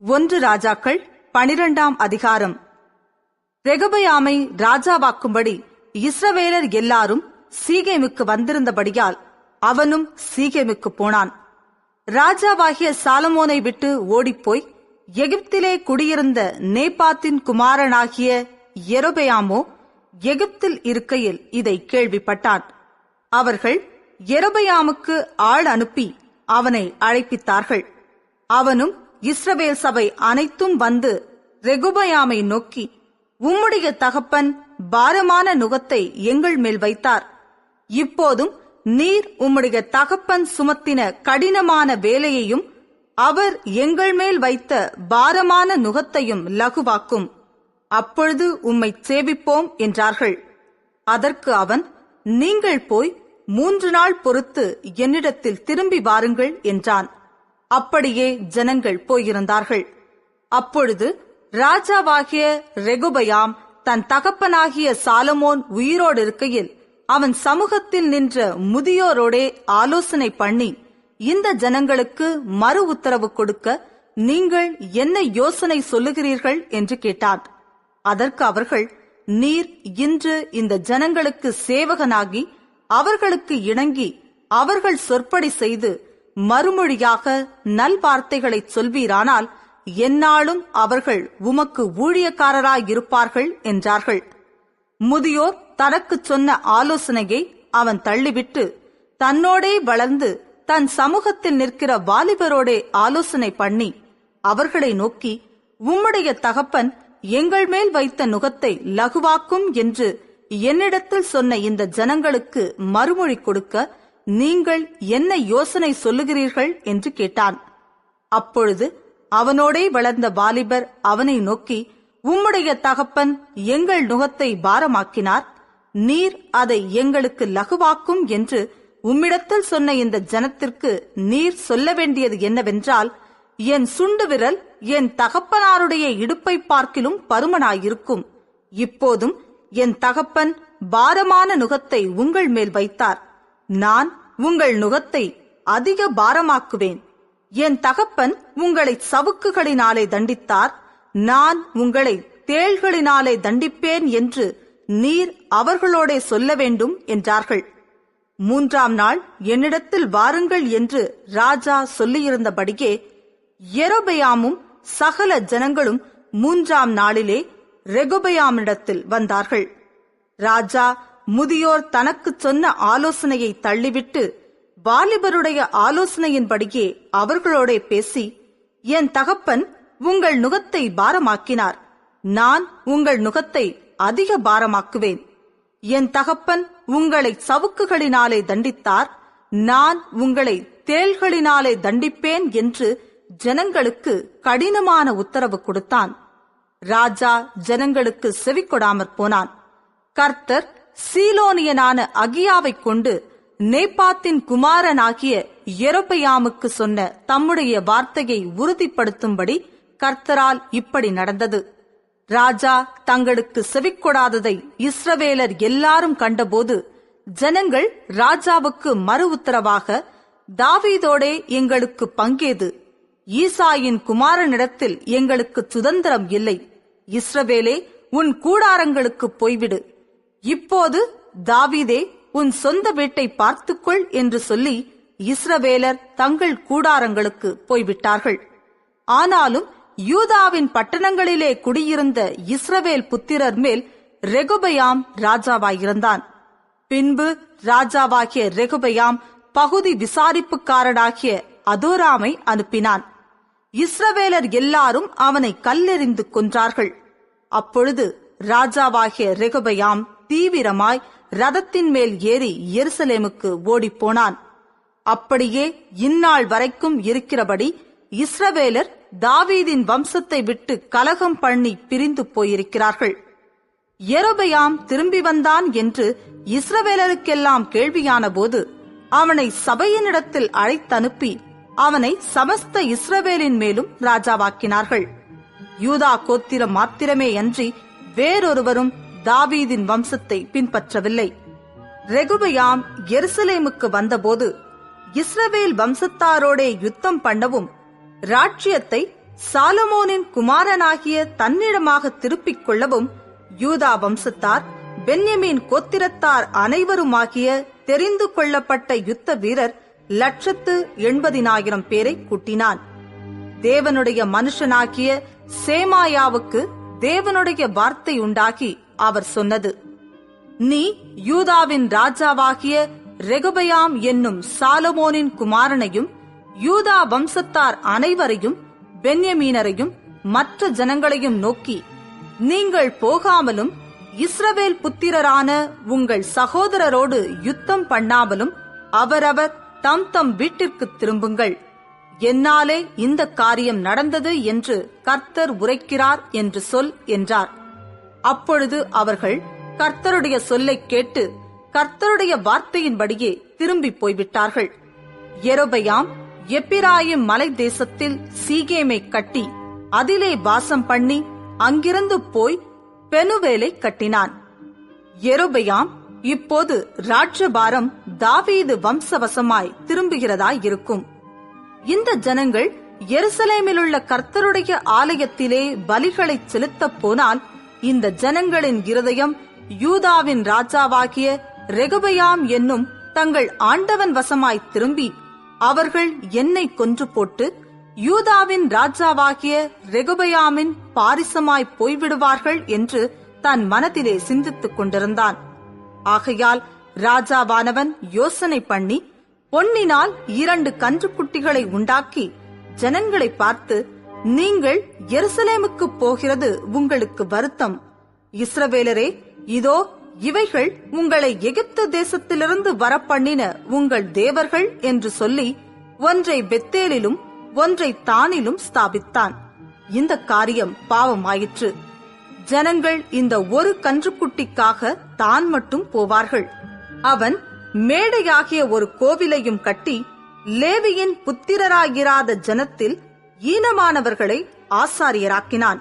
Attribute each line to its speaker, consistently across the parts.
Speaker 1: 1 ராஜாக்கள் 12ஆம் அதிகாரம். ரெகொபெயாமை ராஜாவாக்கும்படி இஸ்ரவேலர் எல்லாரும் சீகேமுக்கு வந்திருந்தபடியால் அவனும் சீகேமுக்கு போனான். ராஜாவாகிய சாலமோனை விட்டு ஓடிப்போய் எகிப்திலே குடியிருந்த நேபாத்தின் குமாரனாகிய யெரொபெயாமோ எகிப்தில் இருக்கையில் இதை கேள்விப்பட்டான். அவர்கள் யெரொபெயாமுக்கு ஆள் அனுப்பி அவனை அழைப்பித்தார்கள். அவனும் இஸ்ரவேல் சபை அனைத்தும் வந்து ரெகொபெயாமை நோக்கி, உம்முடைய தகப்பன் பாரமான நுகத்தை எங்கள் மேல் வைத்தார். இப்போதும் நீர் உம்முடைய தகப்பன் சுமத்தின கடினமான வேலையையும் அவர் எங்கள் மேல் வைத்த பாரமான நுகத்தையும் லகுவாக்கும். அப்பொழுது உம்மை சேவிப்போம் என்றார்கள். அதற்கு அவன், நீங்கள் போய் 3 நாள் பொறுத்து என்னிடத்தில் திரும்பி வாருங்கள் என்றான். அப்படியே ஜனங்கள் போயிருந்தார்கள். அப்பொழுது ராஜாவாகிய ரெகொபெயாம் தன் தகப்பனாகிய சாலமோன் உயிரோடு இருக்கையில் அவன் சமூகத்தில் நின்ற முதியோரோடே ஆலோசனை பண்ணி, இந்த ஜனங்களுக்கு மறு உத்தரவு கொடுக்க நீங்கள் என்ன யோசனை சொல்லுகிறீர்கள் என்று கேட்டான். அதற்கு அவர்கள், நீர் இன்று இந்த ஜனங்களுக்கு சேவகனாகி அவர்களுக்கு இணங்கி அவர்கள் சொற்படி செய்து மறுமொழியாக நல்வார்த்தைகளை சொல்வீரானால் எந்நாளும் அவர்கள் உமக்கு ஊழியக்காரராயிருப்பார்கள் என்றார்கள். முதியோர் தனக்கு சொன்ன ஆலோசனையை அவன் தள்ளிவிட்டு தன்னோடே வளர்ந்து தன் சமூகத்தில் நிற்கிற வாலிபரோடே ஆலோசனை பண்ணி அவர்களை நோக்கி, உம்முடைய தகப்பன் எங்கள் மேல் வைத்த நுகத்தை லகுவாக்கும் என்று என்னிடத்தில் சொன்ன இந்த ஜனங்களுக்கு மறுமொழி கொடுக்க நீங்கள் என்ன யோசனை சொல்லுகிறீர்கள் என்று கேட்டான். அப்பொழுது அவனோடே வளர்ந்த வாலிபர் அவனை நோக்கி, உம்முடைய தகப்பன் எங்கள் நுகத்தை பாரமாக்கினார். நீர் அதை எங்களுக்கு லகுவாக்கும் என்று உம்மிடத்தில் சொன்ன இந்த ஜனத்திற்கு நீர் சொல்ல வேண்டியது என்னவென்றால், என் சுண்டு விரல் என் தகப்பனாருடைய இடுப்பை பார்க்கிலும் பருமனாயிருக்கும். இப்போதும் என் தகப்பன் பாரமான நுகத்தை உங்கள் மேல் வைத்தார். நான் உங்கள் நுகத்தை அதிக பாரமாக்குவேன். என் தகப்பன் உங்களை சவுக்குகளினாலே தண்டித்தார். நான் உங்களை தேள்களினாலே தண்டிப்பேன் என்று நீர் அவர்களோடே சொல்ல வேண்டும் என்றார்கள். 3ஆம் நாள் என்னிடத்தில் வாருங்கள் என்று ராஜா சொல்லியிருந்தபடியே யெரொபெயாமும் சகல ஜனங்களும் 3ஆம் நாளிலே ரெகொபெயாமிடத்தில் வந்தார்கள். ராஜா முதியோர் தனக்கு சொன்ன ஆலோசனையை தள்ளிவிட்டு வாலிபருடைய ஆலோசனையின்படியே அவர்களோட பேசி, என் தகப்பன் உங்கள் நுகத்தை பாரமாக்கினார். நான் உங்கள் நுகத்தை அதிக பாரமாக்குவேன். என் தகப்பன் உங்களை சவுக்குகளினாலே தண்டித்தார். நான் உங்களை தேள்களினாலே தண்டிப்பேன் என்று ஜனங்களுக்கு கடினமான உத்தரவு கொடுத்தான். ராஜா ஜனங்களுக்கு செவிக்கொடாமற் போனான். கர்த்தர் சீலோனியனான அகியாவை கொண்டு நேபாத்தின் குமாரனாகிய யெரொபெயாமுக்கு சொன்ன தம்முடைய வார்த்தையை உறுதிப்படுத்தும்படி கர்த்தரால் இப்படி நடந்தது. ராஜா தங்களுக்கு செவிக்கொடாததை இஸ்ரவேலர் எல்லாரும் கண்டபோது ஜனங்கள் ராஜாவுக்கு மறு உத்தரவாக, தாவீதோடே எங்களுக்கு பங்கேது, ஈசாயின் குமாரனிடத்தில் எங்களுக்கு சுதந்திரம் இல்லை. இஸ்ரவேலே, உன் கூடாரங்களுக்கு போய்விடு. இப்போது தாவீதே, உன் சொந்த வீட்டை பார்த்துக்கொள் என்று சொல்லி இஸ்ரவேலர் தங்கள் கூடாரங்களுக்கு போய்விட்டார்கள். ஆனாலும் யூதாவின் பட்டணங்களிலே குடியிருந்த இஸ்ரவேல் புத்திரர் மேல் ரெகொபெயாம் ராஜாவாயிருந்தான். பின்பு ராஜாவாகிய ரெகொபெயாம் பகுதி விசாரிப்புக்காரனாகிய அதோராமை அனுப்பினான். இஸ்ரவேலர் எல்லாரும் அவனை கல்லெறிந்து கொன்றார்கள். அப்பொழுது ராஜாவாகிய ரெகொபெயாம் தீவிரமாய் ரதத்தின் மேல் ஏறி எருசலேமுக்கு ஓடிப்போனான். அப்படியே இந்நாள் வரைக்கும் இருக்கிறபடி இஸ்ரவேலர் தாவீதின் வம்சத்தை விட்டு கலகம் பண்ணி பிரிந்து போயிருக்கிறார்கள். யெரொபெயாம் திரும்பி வந்தான் என்று இஸ்ரவேலருக்கெல்லாம் கேள்வியான போது அவனை சபையினிடத்தில் அழைத்தனுப்பி அவனை சமஸ்த இஸ்ரவேலின் மேலும் ராஜாவாக்கினார்கள். யூதா கோத்திரம் மாத்திரமே அன்றி வேறொருவரும் தாவீதின் வம்சத்தை பின்பற்றவில்லை. ரெகொபெயாம் எருசலேமுக்கு வந்தபோது இஸ்ரவேல் வம்சத்தாரோடே யுத்தம் பண்ணவும் ராஜ்யத்தை சாலமோனின் குமாரனாகிய தன்னிடமாக திருப்பிக் கொள்ளவும் யூதா வம்சத்தார் பென்யமீன் கோத்திரத்தார் அனைவருமாகிய தெரிந்து கொள்ளப்பட்ட யுத்த வீரர் 180,000 பேரை கூட்டினான். தேவனுடைய மனுஷனாகிய சேமாயாவுக்கு தேவனுடைய வார்த்தை உண்டாகி அவர் சொன்னது, நீ யூதாவின் ராஜாவாகிய ரெகொபெயாம் என்னும் சாலமோனின் குமாரனையும் யூதா வம்சத்தார் அனைவரையும் பென்யமீனரையும் மற்ற ஜனங்களையும் நோக்கி, நீங்கள் போகாமலும் இஸ்ரவேல் புத்திரரான உங்கள் சகோதரரோடு யுத்தம் பண்ணாமலும் அவரவர் தம் தம் வீட்டிற்கு திரும்புங்கள். என்னாலே இந்த காரியம் நடந்தது என்று கர்த்தர் உரைக்கிறார் என்று சொல் என்றார். அப்பொழுது அவர்கள் கர்த்தருடைய சொல்லைக் கேட்டு கர்த்தருடைய வார்த்தையின்படியே திரும்பி போய்விட்டார்கள். யெரொபெயாம் எப்பிராயிம் மலை தேசத்தில் சீகேமை கட்டி அதிலே வாசம் பண்ணி அங்கிருந்து போய் பெனுவேலை கட்டினான். யெரொபெயாம் இப்போது ராஜ்யபாரம் தாவீது வம்சவசமாய் திரும்புகிறதாயிருக்கும். இந்த ஜனங்கள் எருசலேமிலுள்ள கர்த்தருடைய ஆலயத்திலே பலிகளை செலுத்தப் போனால் இந்த ஜனங்களின் இருதயம் யூதாவின் ராஜாவாகிய ரெகொபெயாம் என்னும் தங்கள் ஆண்டவன் வசமாய் திரும்பி அவர்கள் என்னை கொன்று போட்டு யூதாவின் ராஜாவாகிய ரெகொபெயாமின் பாரிசமாய் போய்விடுவார்கள் என்று தன் மனதிலே சிந்தித்துக் கொண்டிருந்தான். ஆகையால் ராஜாவானவன் யோசனை பண்ணி பொன்னினால் 2 கன்றுக்குட்டிகளை உண்டாக்கி ஜனங்களை பார்த்து, நீங்கள் எருசலேமுக்கு போகிறது உங்களுக்கு வருத்தம். இஸ்ரவேலரே, இதோ இவைகள் உங்களை எகிப்து தேசத்திலிருந்து வரப்பண்ணின உங்கள் தேவர்கள் என்று சொல்லி ஒன்றை பெத்தேலிலும் ஒன்றை தானிலும் ஸ்தாபித்தான். இந்த காரியம் பாவமாயிற்று. ஜனங்கள் இந்த ஒரு கன்றுக்குட்டிக்காக தான் மட்டும் போவார்கள். அவன் மேடையாகிய ஒரு கோவிலையும் கட்டி லேவியின் புத்திரராயிராத ஜனத்தில் ஈனமானவர்களை ஆசாரியராக்கினான்.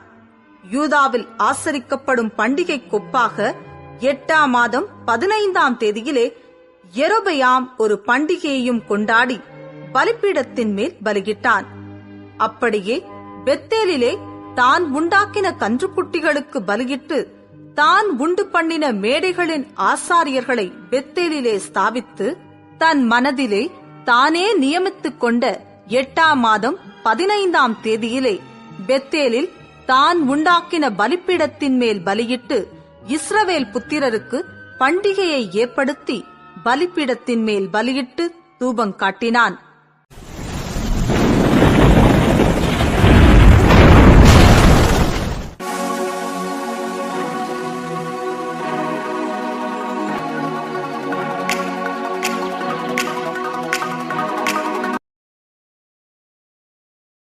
Speaker 1: யூதாவில் ஆசரிக்கப்படும் பண்டிகை கொப்பாக 8ஆம் மாதம் 15ஆம் தேதியிலே யெரொபெயாம் ஒரு பண்டிகையையும் கொண்டாடி பலிபீடத்தின் மேல் பலியிட்டான். அப்படியே பெத்தேலிலே தான் உண்டாக்கின கன்றுக்குட்டிகளுக்கு பலியிட்டு தான் உண்டு பண்ணின மேடைகளின் ஆசாரியர்களை பெத்தேலிலே ஸ்தாபித்து தன் மனதிலே தானே நியமித்துக் கொண்ட 8ஆம் மாதம் 15ஆம் தேதியிலே பெத்தேலில் தான் உண்டாக்கின பலிபீடத்தின் மேல் பலியிட்டு இஸ்ரவேல் புத்திரருக்கு பண்டிகையை ஏற்படுத்தி பலிபீடத்தின் மேல் பலியிட்டு தூபம் காட்டினான்.